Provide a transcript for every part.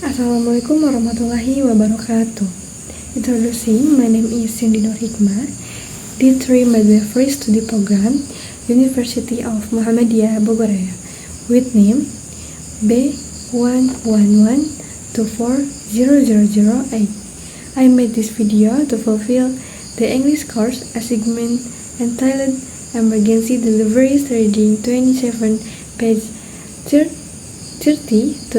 Assalamualaikum warahmatullahi wabarakatuh. Introducing, my name is Cindy Nur Hikmah, D3 Midwifery Study Program, University of Muhammadiyah Bogor, with name B111240008. I made this video to fulfill the English course assignment entitled Emergency Deliveries Reading 27, page 30 to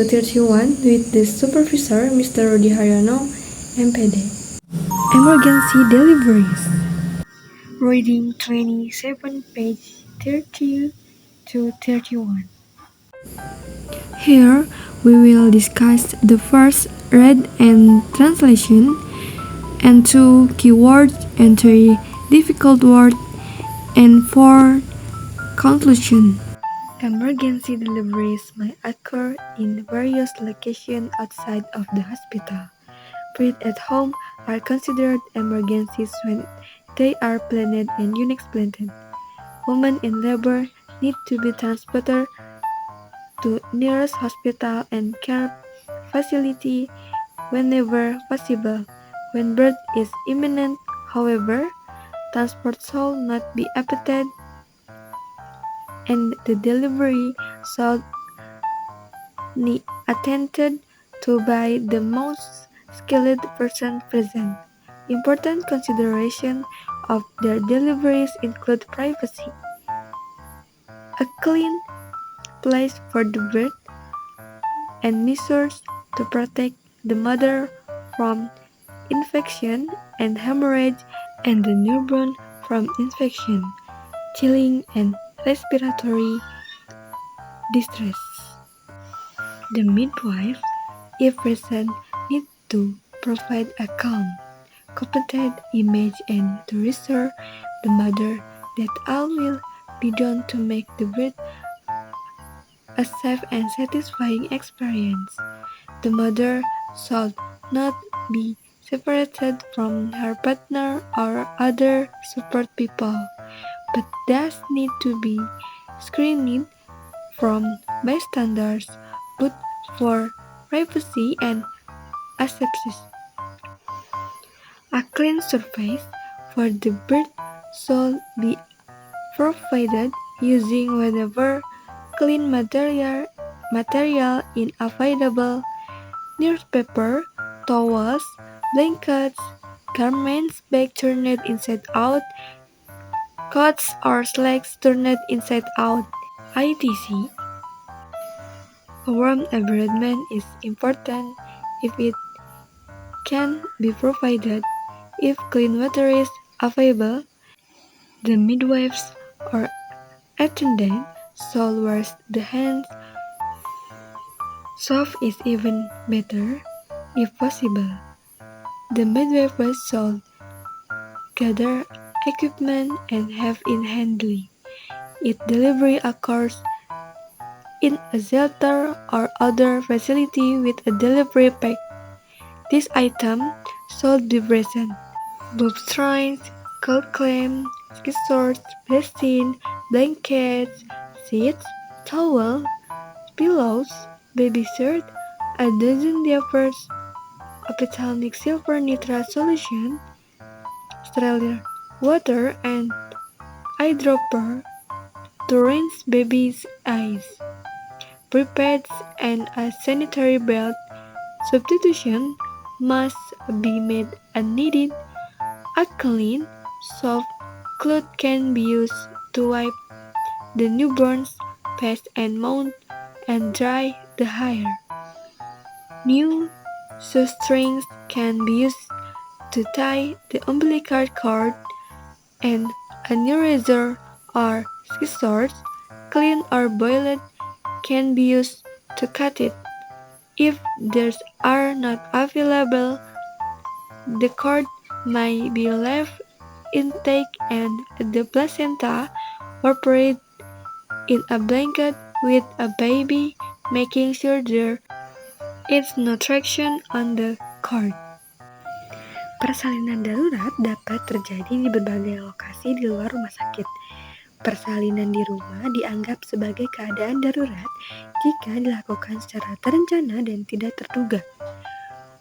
31 with the supervisor, Mr. Rudi Haryono, MPD. Emergency Deliveries. Reading 27, page 30 to 31. Here, we will discuss the first read and translation, and 2 keywords and 3 difficult words, and 4 conclusion. Emergency deliveries may occur in various locations outside of the hospital. Births at home are considered emergencies when they are planned and unexplained. Women in labor need to be transported to nearest hospital and care facility whenever possible. When birth is imminent, however, transport should not be attempted and the delivery should be attended to by the most skilled person present. Important consideration of their deliveries include privacy, a clean place for the birth, and measures to protect the mother from infection and hemorrhage and the newborn from infection, chilling, and respiratory distress. The midwife, if present, need to provide a calm, competent image and to reassure the mother that all will be done to make the birth a safe and satisfying experience. The mother should not be separated from her partner or other support people, but does need to be screened from bystanders, both for privacy and asepsis. A clean surface for the birth should be provided using whatever clean material is available: newspaper, towels, blankets, garments bag turned inside out, coats or slacks turned inside out, etc. A warm environment is important if it can be provided. If clean water is available, the midwives or attendant should wash the hands. Soap is even better if possible. The midwife should gather equipment and have it handy. If delivery occurs in a shelter or other facility with a delivery pack, this item should be present. Bobstrines, cold cream, scissors, basin, blankets, sheets, towel, pillows, baby shirt, a dozen diapers, ophthalmic silver nitrate solution, sterile water, and eyedropper to rinse baby's eyes, prepads, and a sanitary belt. Substitution must be made unneeded. A clean, soft cloth can be used to wipe the newborn's face and mouth and dry the hair. New shoestrings can be used to tie the umbilical cord, and a new razor or scissors, clean or boiled, can be used to cut it. If these are not available, the cord may be left intact and the placenta wrapped in a blanket with a baby, making sure there is no traction on the cord. Persalinan darurat dapat terjadi di berbagai lokasi di luar rumah sakit. Persalinan di rumah dianggap sebagai keadaan darurat jika dilakukan secara terencana dan tidak terduga.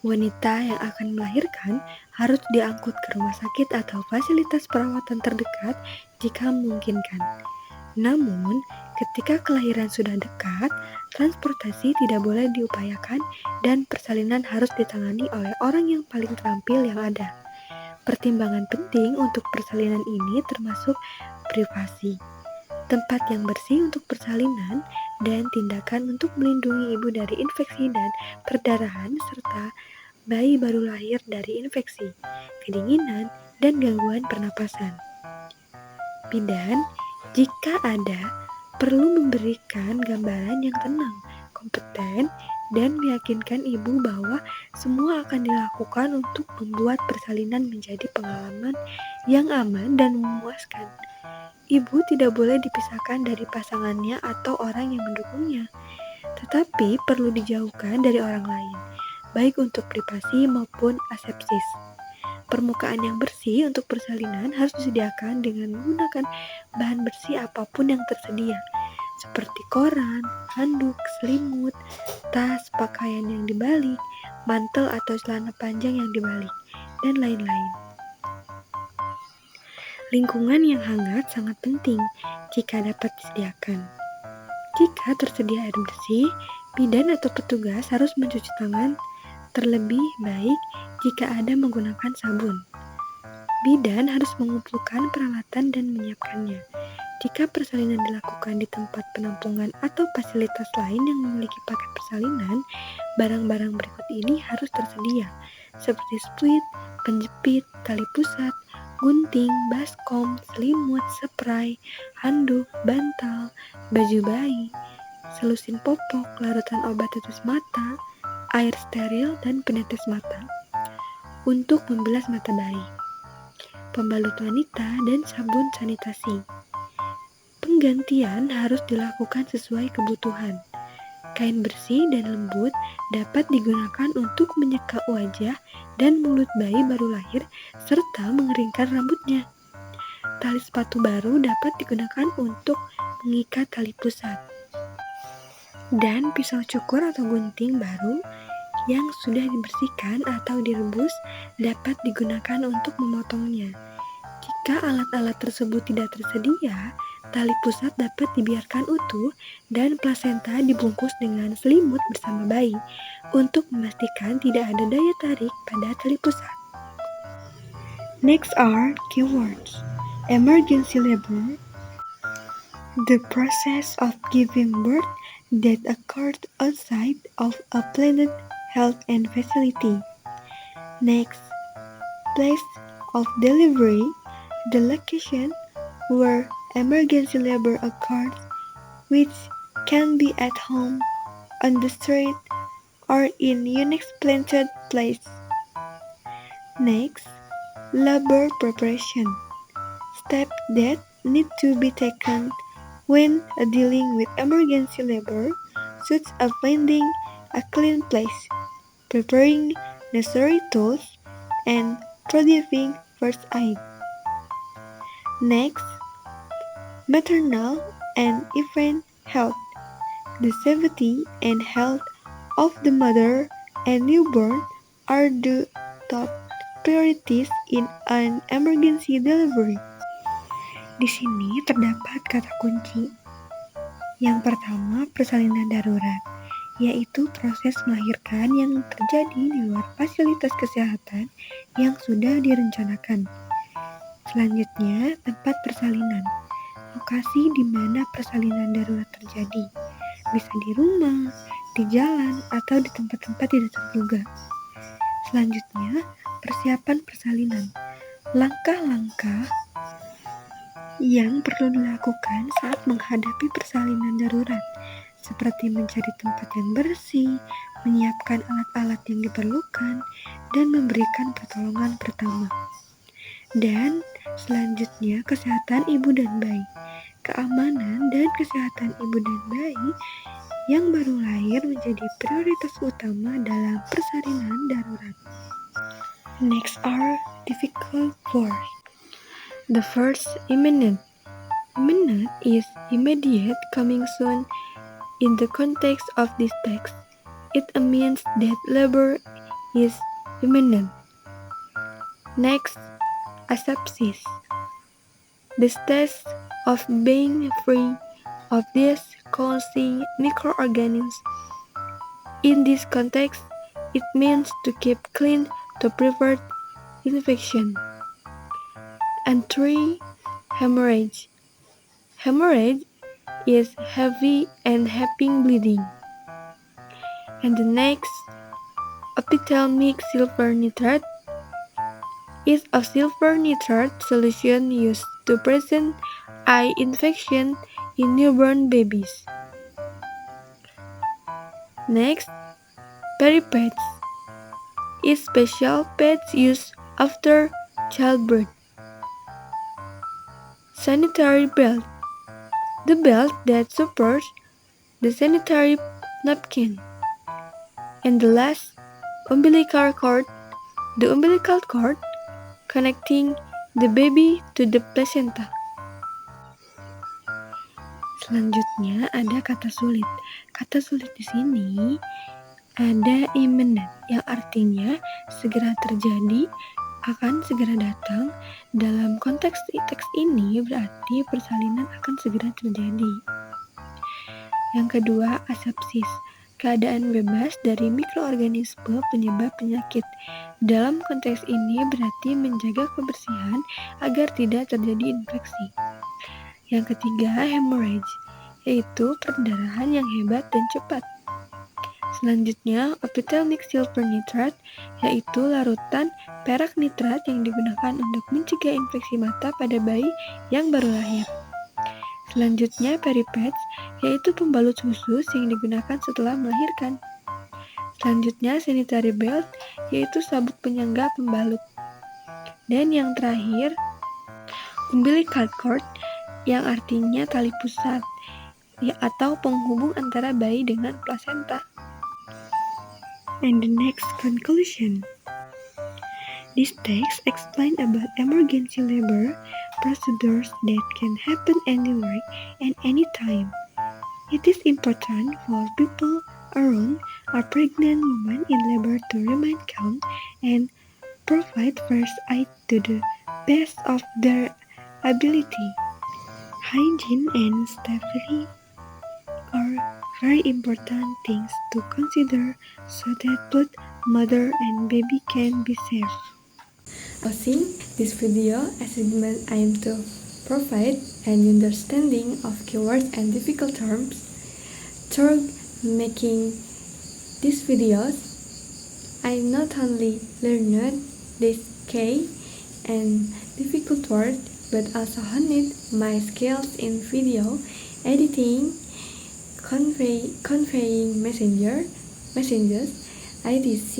Wanita yang akan melahirkan harus diangkut ke rumah sakit atau fasilitas perawatan terdekat jika memungkinkan. Namun, ketika kelahiran sudah dekat, transportasi tidak boleh diupayakan dan persalinan harus ditangani oleh orang yang paling terampil yang ada. Pertimbangan penting untuk persalinan ini termasuk privasi, tempat yang bersih untuk persalinan, dan tindakan untuk melindungi ibu dari infeksi dan perdarahan serta bayi baru lahir dari infeksi, kedinginan, dan gangguan pernapasan. Bidan, jika ada, perlu memberikan gambaran yang tenang, kompeten, dan meyakinkan ibu bahwa semua akan dilakukan untuk membuat persalinan menjadi pengalaman yang aman dan memuaskan. Ibu tidak boleh dipisahkan dari pasangannya atau orang yang mendukungnya, tetapi perlu dijauhkan dari orang lain, baik untuk privasi maupun asepsis. Permukaan yang bersih untuk persalinan harus disediakan dengan menggunakan bahan bersih apapun yang tersedia, seperti koran, handuk, selimut, tas, pakaian yang dibalik, mantel atau celana panjang yang dibalik, dan lain-lain. Lingkungan yang hangat sangat penting jika dapat disediakan. Jika tersedia air bersih, bidan atau petugas harus mencuci tangan, terlebih baik jika ada menggunakan sabun. Bidan harus mengumpulkan peralatan dan menyiapkannya. Jika persalinan dilakukan di tempat penampungan atau fasilitas lain yang memiliki paket persalinan, barang-barang berikut ini harus tersedia, seperti split, penjepit, tali pusat, gunting, baskom, selimut, spray, handuk, bantal, baju bayi, selusin popok, larutan obat tetes mata, air steril, dan penetes mata untuk membilas mata bayi, pembalut wanita, dan sabun sanitasi. Penggantian harus dilakukan sesuai kebutuhan. Kain bersih dan lembut dapat digunakan untuk menyeka wajah dan mulut bayi baru lahir serta mengeringkan rambutnya. Tali sepatu baru dapat digunakan untuk mengikat tali pusat. Dan pisau cukur atau gunting baru yang sudah dibersihkan atau direbus dapat digunakan untuk memotongnya. Jika alat-alat tersebut tidak tersedia, tali pusat dapat dibiarkan utuh dan plasenta dibungkus dengan selimut bersama bayi untuk memastikan tidak ada daya tarik pada tali pusat. Next are keywords. Emergency labor, the process of giving birth that occurs outside of a planned health and facility. Next, place of delivery, the location where emergency labor occurs, which can be at home, on the street, or in unexplained place. Next, labor preparation, steps that need to be taken when dealing with emergency labor, such as finding a clean place, preparing necessary tools, and providing first aid. Next, maternal and infant health, the safety and health of the mother and newborn are the top priorities in an emergency delivery. Di sini terdapat kata kunci. Yang pertama, persalinan darurat, yaitu proses melahirkan yang terjadi di luar fasilitas kesehatan yang sudah direncanakan. Selanjutnya, tempat persalinan, lokasi di mana persalinan darurat terjadi, bisa di rumah, di jalan, atau di tempat-tempat tidak terduga. Selanjutnya, persiapan persalinan, langkah-langkah yang perlu dilakukan saat menghadapi persalinan darurat, seperti mencari tempat yang bersih, menyiapkan alat-alat yang diperlukan, dan memberikan pertolongan pertama. Dan selanjutnya, kesehatan ibu dan bayi, keamanan dan kesehatan ibu dan bayi yang baru lahir menjadi prioritas utama dalam persalinan darurat. Next are difficult words. The first, imminent. Imminent is immediate, coming soon, In the context of this text, it means that labor is imminent. Next, asepsis. The state of being free of these causing microorganisms. In this context, it means to keep clean to prevent infection. And 3. Hemorrhage. Hemorrhage is heavy and helping bleeding. And the next, ophthalmic silver nitrate is a silver nitrate solution used to prevent eye infection in newborn babies. Next, peripads is special pads used after childbirth. Sanitary belt, the belt that supports the sanitary napkin. And the last, umbilical cord, the umbilical cord connecting the baby to the placenta. Selanjutnya ada kata sulit. Kata sulit di sini ada imminent yang artinya segera terjadi, akan segera datang. Dalam konteks teks ini berarti persalinan akan segera terjadi. Yang kedua, asepsis. Keadaan bebas dari mikroorganisme penyebab penyakit. Dalam konteks ini berarti menjaga kebersihan agar tidak terjadi infeksi. Yang ketiga, hemorrhage, yaitu perdarahan yang hebat dan cepat. Selanjutnya, ophthalmic silver nitrate, yaitu larutan perak nitrat yang digunakan untuk mencegah infeksi mata pada bayi yang baru lahir. Selanjutnya, peripads, yaitu pembalut khusus yang digunakan setelah melahirkan. Selanjutnya, sanitary belt, yaitu sabuk penyangga pembalut. Dan yang terakhir, umbilical cord, yang artinya tali pusat, atau penghubung antara bayi dengan plasenta. And the next conclusion. This text explains about emergency labor procedures that can happen anywhere and anytime. It is important for people around a pregnant woman in labor to remain calm and provide first aid to the best of their ability. Hygiene and safety are very important things to consider so that both mother and baby can be safe. Watching this video, assignment aim to provide an understanding of keywords and difficult terms. Through making these videos, I not only learned these key and difficult words, but also honed my skills in video editing, conveying messages, IDC.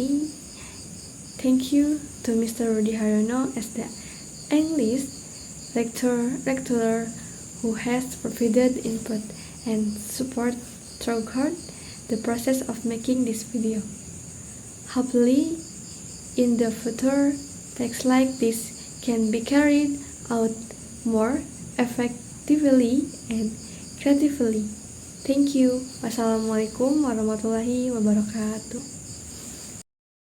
Thank you to Mr. Rudy Haryono as the English lecturer who has provided input and support throughout the process of making this video. Hopefully, in the future, texts like this can be carried out more effectively and creatively. Thank you. Wassalamualaikum warahmatullahi wabarakatuh.